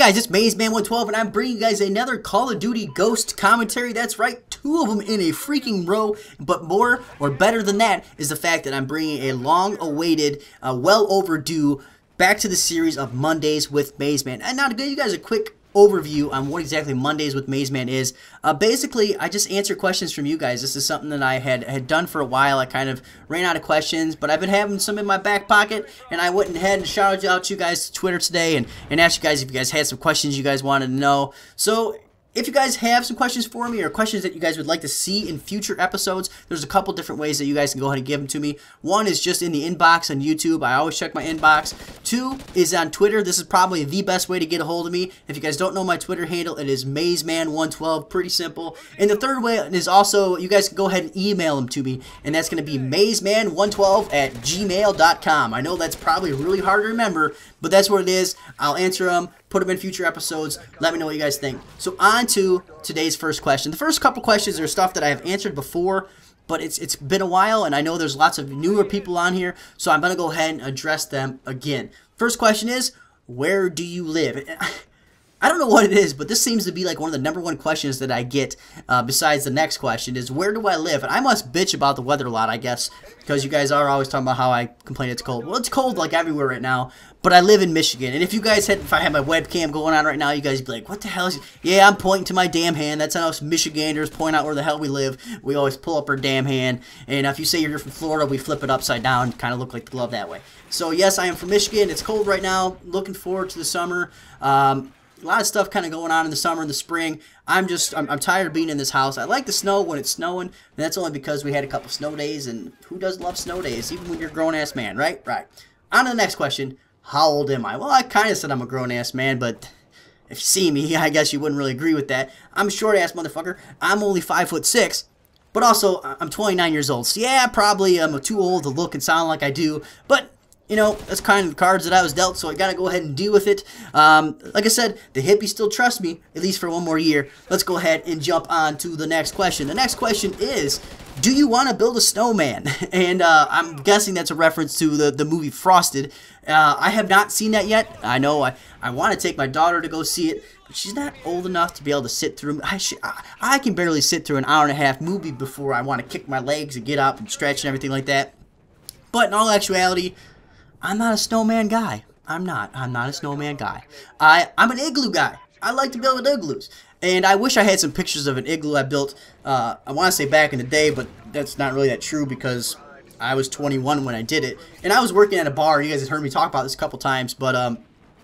guys, it's MaizeMan112, and I'm bringing you guys another Call of Duty Ghost commentary. That's right, 2 of them in a freaking row. But more, or better than that, is the fact that I'm bringing a long-awaited, well overdue, back to the series of Mondays with MaizeMan. And now to give you guys a quick overview on what exactly Mondays with MaizeMan is. Basically, I just answer questions from you guys. This is something that I had done for a while. I kind of ran out of questions, but I've been having some in my back pocket, and I went ahead and shouted out to you guys to Twitter today and asked you guys if you guys had some questions you guys wanted to know. So if you guys have some questions for me or questions that you guys would like to see in future episodes, there's a couple different ways that you guys can go ahead and give them to me. One is just in the inbox on YouTube. I always check my inbox. 2 is on Twitter. This is probably the best way to get a hold of me. If you guys don't know my Twitter handle, it is MaizeMan112. Pretty simple. And the third way is also, you guys can go ahead and email them to me, and that's going to be MaizeMan112@gmail.com. I know that's probably really hard to remember, but that's what it is. I'll answer them, put them in future episodes. Let me know what you guys think. So on to today's first question. The first couple questions are stuff that I have answered before, but it's been a while, and I know there's lots of newer people on here, so I'm going to go ahead and address them again. First question is, where do you live? I don't know what it is, but this seems to be like one of the #1 questions that I get, besides the next question, is where do I live? And I must bitch about the weather a lot, I guess, because you guys are always talking about how I complain it's cold. Well, it's cold like everywhere right now, but I live in Michigan. And if you guys had, if I had my webcam going on right now, you guys would be like, what the hell is it? Yeah, I'm pointing to my damn hand. That's how us Michiganders point out where the hell we live. We always pull up our damn hand. And if you say you're from Florida, we flip it upside down, kind of look like the glove that way. So yes, I am from Michigan. It's cold right now. Looking forward to the summer. A lot of stuff kind of going on in the summer and the spring. I'm tired of being in this house. I like the snow when it's snowing, and that's only because we had a couple snow days, and who doesn't love snow days, even when you're a grown-ass man, right? Right. On to the next question. How old am I? Well, I kind of said I'm a grown-ass man, but if you see me, I guess you wouldn't really agree with that. I'm a short-ass motherfucker. I'm only 5'6", but also I'm 29 years old. So yeah, probably I'm too old to look and sound like I do, but you know, that's kind of the cards that I was dealt, so I gotta go ahead and deal with it. Like I said, the hippies still trust me, at least for one more year. Let's go ahead and jump on to the next question. The next question is, do you want to build a snowman? And I'm guessing that's a reference to the movie Frosted. I have not seen that yet. I know I want to take my daughter to go see it, but she's not old enough to be able to sit through. I can barely sit through an hour-and-a-half movie before I want to kick my legs and get up and stretch and everything like that. But in all actuality, I'm not a snowman guy. I'm not a snowman guy. I'm an igloo guy. I like to build igloos. And I wish I had some pictures of an igloo I built, I want to say back in the day, but that's not really that true because I was 21 when I did it. And I was working at a bar. You guys have heard me talk about this a couple times, but I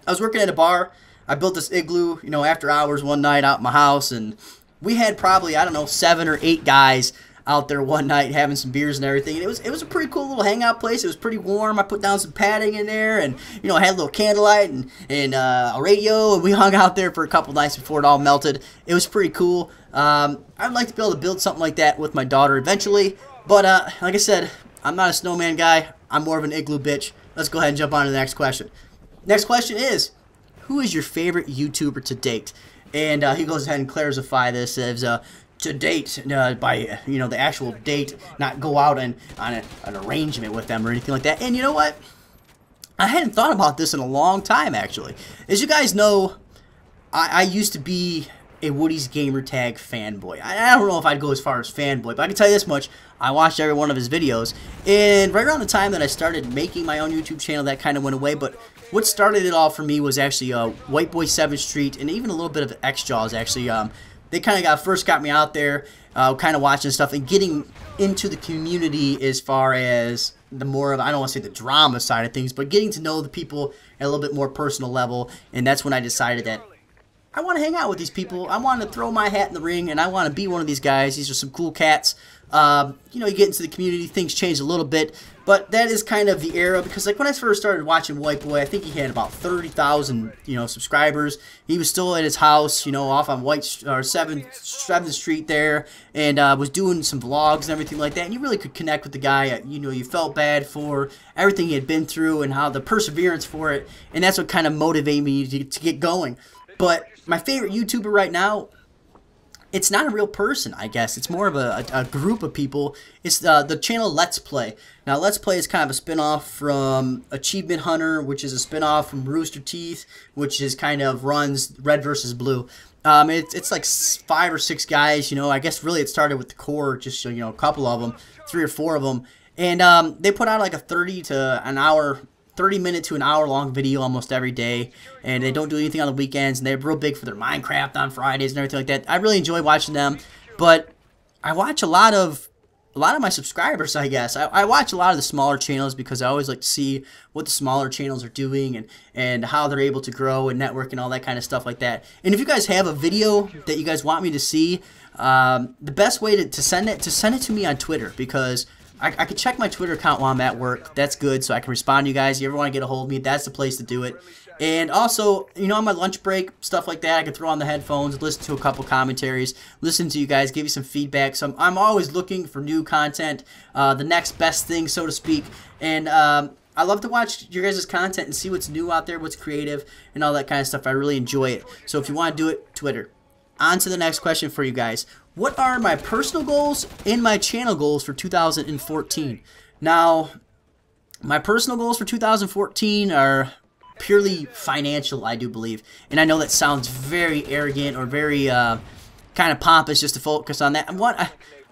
was working at a bar. I built this igloo, you know, after hours one night out in my house, and we had probably, I don't know, 7 or 8 guys out there one night having some beers and everything. And it was a pretty cool little hangout place. It was pretty warm. I put down some padding in there, and you know, I had a little candlelight and a radio, and we hung out there for a couple nights before it all melted. It was pretty cool. I'd like to be able to build something like that with my daughter eventually, but like I said, I'm not a snowman guy. I'm more of an igloo bitch. Let's go ahead and jump on to the next question. Next question is, who is your favorite YouTuber to date? And he goes ahead and clarifies this as to date, by, you know, the actual date, not go out on an arrangement with them or anything like that. And you know what? I hadn't thought about this in a long time, actually. As you guys know, I used to be a Woody's Gamertag fanboy. I don't know if I'd go as far as fanboy, but I can tell you this much. I watched every one of his videos, and right around the time that I started making my own YouTube channel, that kind of went away. But what started it all for me was actually White Boy 7th Street, and even a little bit of X-Jaws, actually. They kind of first got me out there, kind of watching stuff and getting into the community as far as the more of, I don't want to say the drama side of things, but getting to know the people at a little bit more personal level. And that's when I decided that I want to hang out with these people. I want to throw my hat in the ring, and I want to be one of these guys. These are some cool cats. You know, you get into the community, things change a little bit, but that is kind of the era, because like when I first started watching White Boy, I think he had about 30,000, you know, subscribers. He was still at his house, you know, off on 7th Street there, and was doing some vlogs and everything like that, and you really could connect with the guy. You know, you felt bad for everything he had been through and how the perseverance for it, and that's what kind of motivated me to get going. But my favorite YouTuber right now, it's not a real person, I guess. It's more of a group of people. It's the channel Let's Play. Now, Let's Play is kind of a spin-off from Achievement Hunter, which is a spin-off from Rooster Teeth, which is kind of runs Red versus Blue. It's like 5 or 6 guys, you know. I guess really it started with the core, just, you know, a couple of them, 3 or 4 of them. And they put out like a 30-minute to an hour long video almost every day, and they don't do anything on the weekends, and they're real big for their Minecraft on Fridays and everything like that. I really enjoy watching them, but I watch a lot of my subscribers, I guess. I watch a lot of the smaller channels because I always like to see what the smaller channels are doing and how they're able to grow and network and all that kind of stuff like that. And if you guys have a video that you guys want me to see, the best way to send it to me on Twitter, because I can check my Twitter account while I'm at work. That's good, so I can respond to you guys. If you ever want to get a hold of me, that's the place to do it. And also, you know, on my lunch break, stuff like that, I can throw on the headphones, listen to a couple commentaries, listen to you guys, give you some feedback. So I'm always looking for new content, the next best thing, so to speak. And I love to watch your guys' content and see what's new out there, what's creative, and all that kind of stuff. I really enjoy it. So if you want to do it, Twitter. On to the next question for you guys. What are my personal goals and my channel goals for 2014? Now, my personal goals for 2014 are purely financial, I do believe. And I know that sounds very arrogant or very kind of pompous just to focus on that.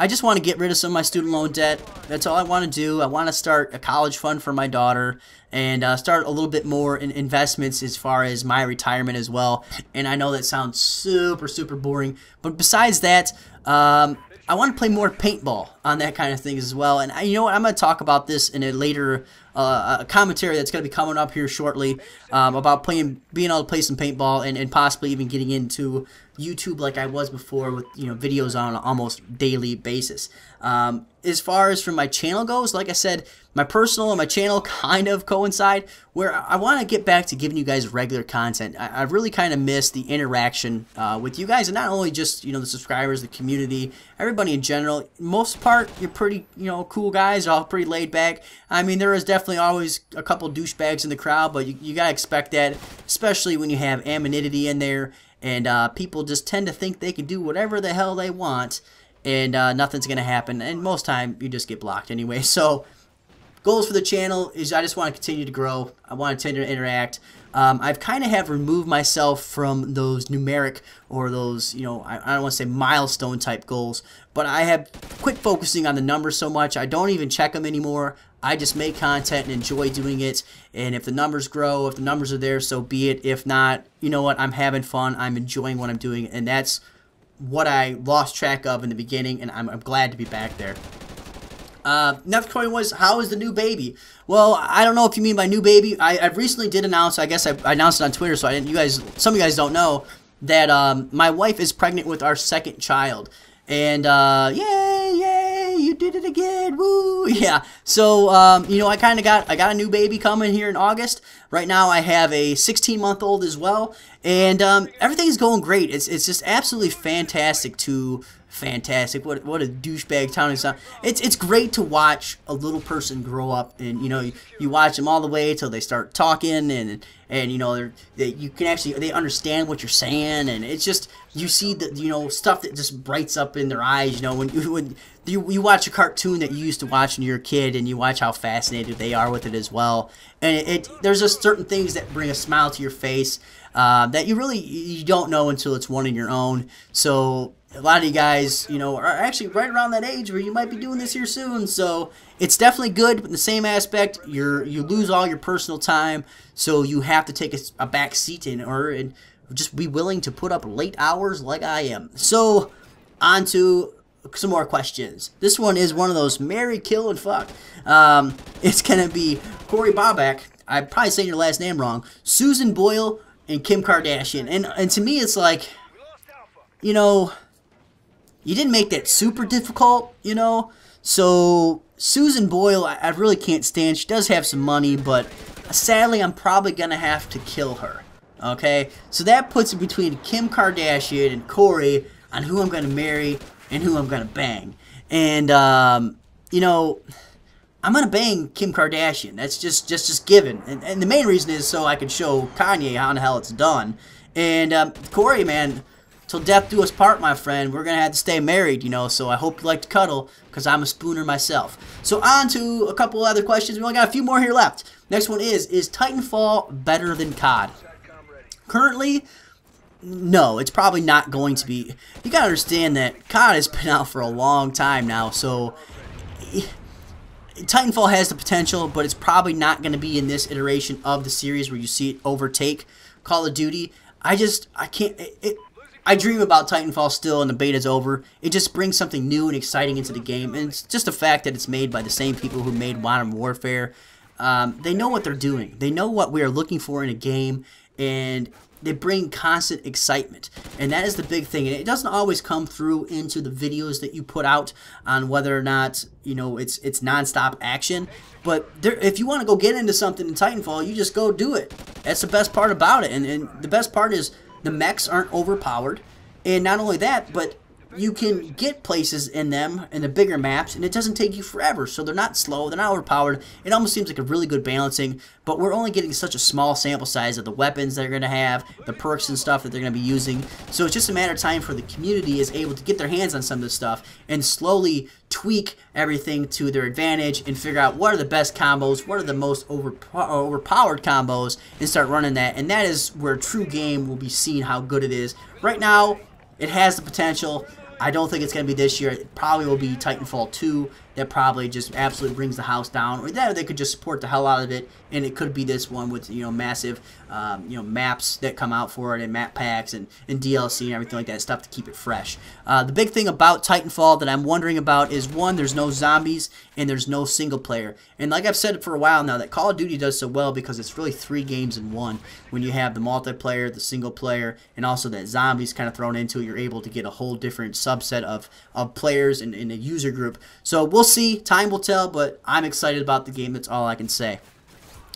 I just want to get rid of some of my student loan debt. That's all I want to do. I want to start a college fund for my daughter and start a little bit more in investments as far as my retirement as well. And I know that sounds super, super boring. But besides that, I want to play more paintball on that kind of thing as well. And you know what? I'm going to talk about this in a later commentary that's going to be coming up here shortly about being able to play some paintball and possibly even getting into YouTube like I was before with, you know, videos on an almost daily basis. As far as from my channel goes, like I said, my personal and my channel kind of coincide, where I want to get back to giving you guys regular content. I really kind of miss the interaction with you guys, and not only just, you know, the subscribers, the community, everybody in general. Most part, you're pretty, you know, cool guys, all pretty laid back. I mean, there is definitely always a couple douchebags in the crowd, but you gotta expect that, especially when you have anonymity in there, and people just tend to think they can do whatever the hell they want, and nothing's gonna happen, and most time you just get blocked anyway. So goals for the channel is I just want to continue to grow. I want to continue to interact. I've kind of have removed myself from those numeric or those, you know, I don't want to say milestone type goals, but I have quit focusing on the numbers so much. I don't even check them anymore. I just make content and enjoy doing it. And if the numbers grow, if the numbers are there, so be it. If not, you know what? I'm having fun. I'm enjoying what I'm doing. And that's what I lost track of in the beginning, and I'm glad to be back there. Next question was, how is the new baby? Well, I don't know if you mean by new baby. I recently did announce, I guess I announced it on Twitter, so some of you guys don't know, that my wife is pregnant with our second child. And, yay, yay, you did it again, woo, yeah. So, you know, I got a new baby coming here in August. Right now I have a 16-month-old as well, and everything's going great. It's just absolutely fantastic what a douchebag town is. It's great to watch a little person grow up, and you know, you watch them all the way till they start talking, and you know, they understand what you're saying, and it's just, you see the, you know, stuff that just brights up in their eyes. You know, when you watch a cartoon that you used to watch when you were a kid, and you watch how fascinated they are with it as well, and there's just certain things that bring a smile to your face that you don't know until it's one of your own. So a lot of you guys, you know, are actually right around that age where you might be doing this here soon. So it's definitely good, but in the same aspect, you lose all your personal time, so you have to take a back seat and just be willing to put up late hours like I am. So on to some more questions. This one is one of those marry, kill, and fuck. It's gonna be Corey Bobak. I'm probably saying your last name wrong. Susan Boyle and Kim Kardashian. And to me, it's like, you know, you didn't make that super difficult, you know. So Susan Boyle, I really can't stand. She does have some money, but sadly, I'm probably gonna have to kill her. Okay, so that puts it between Kim Kardashian and Corey on who I'm gonna marry and who I'm gonna bang. And you know, I'm gonna bang Kim Kardashian. That's just given. And the main reason is so I can show Kanye how in the hell it's done. And Corey, man, till death do us part, my friend. We're going to have to stay married, you know, so I hope you like to cuddle, because I'm a spooner myself. So on to a couple other questions. We only got a few more here left. Next one is Titanfall better than COD? Currently, no, it's probably not going to be. You got to understand that COD has been out for a long time now, so Titanfall has the potential, but it's probably not going to be in this iteration of the series where you see it overtake Call of Duty. I can't. I dream about Titanfall still, and the beta's over. It just brings something new and exciting into the game, and it's just the fact that it's made by the same people who made Modern Warfare. They know what they're doing. They know what we are looking for in a game, and they bring constant excitement, and that is the big thing. And it doesn't always come through into the videos that you put out on whether or not, you know, it's nonstop action. But if you want to go get into something in Titanfall, you just go do it. That's the best part about it. And the best part is the mechs aren't overpowered, and not only that, but you can get places in them, in the bigger maps, and it doesn't take you forever. So they're not slow, they're not overpowered. It almost seems like a really good balancing, but we're only getting such a small sample size of the weapons they're going to have, the perks and stuff that they're going to be using. So it's just a matter of time for the community is able to get their hands on some of this stuff and slowly tweak everything to their advantage and figure out what are the best combos, what are the most overpowered combos, and start running that. And that is where a true game will be seen how good it is. Right now, it has the potential. I don't think it's going to be this year. It probably will be Titanfall 2 that probably just absolutely brings the house down. Or that they could just support the hell out of it, and it could be this one with, you know, massive, you know, maps that come out for it, and map packs and DLC and everything like that stuff to keep it fresh. The big thing about Titanfall that I'm wondering about is, one, there's no zombies and there's no single player. And like I've said for a while now, that Call of Duty does so well because it's really 3 games in one. When you have the multiplayer, the single player, and also that zombies kind of thrown into it, you're able to get a whole different subset of players in a user group. So we'll see. Time will tell, but I'm excited about the game. That's all I can say.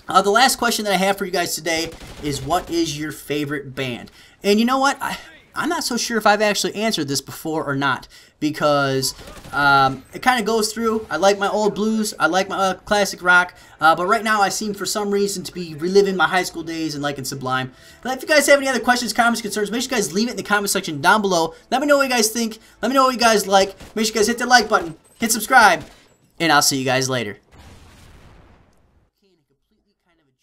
The last question that I have for you guys today is, what is your favorite band? And you know what? I'm not so sure if I've actually answered this before or not, because it kind of goes through. I like my old blues, I like my classic rock, but right now I seem for some reason to be reliving my high school days and liking Sublime. But if you guys have any other questions, comments, concerns, make sure you guys leave it in the comment section down below. Let me know what you guys think. Let me know what you guys like. Make sure you guys hit the like button, hit subscribe, and I'll see you guys later.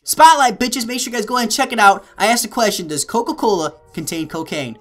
Spotlight, bitches. Make sure you guys go ahead and check it out. I asked the question, does Coca-Cola contain cocaine?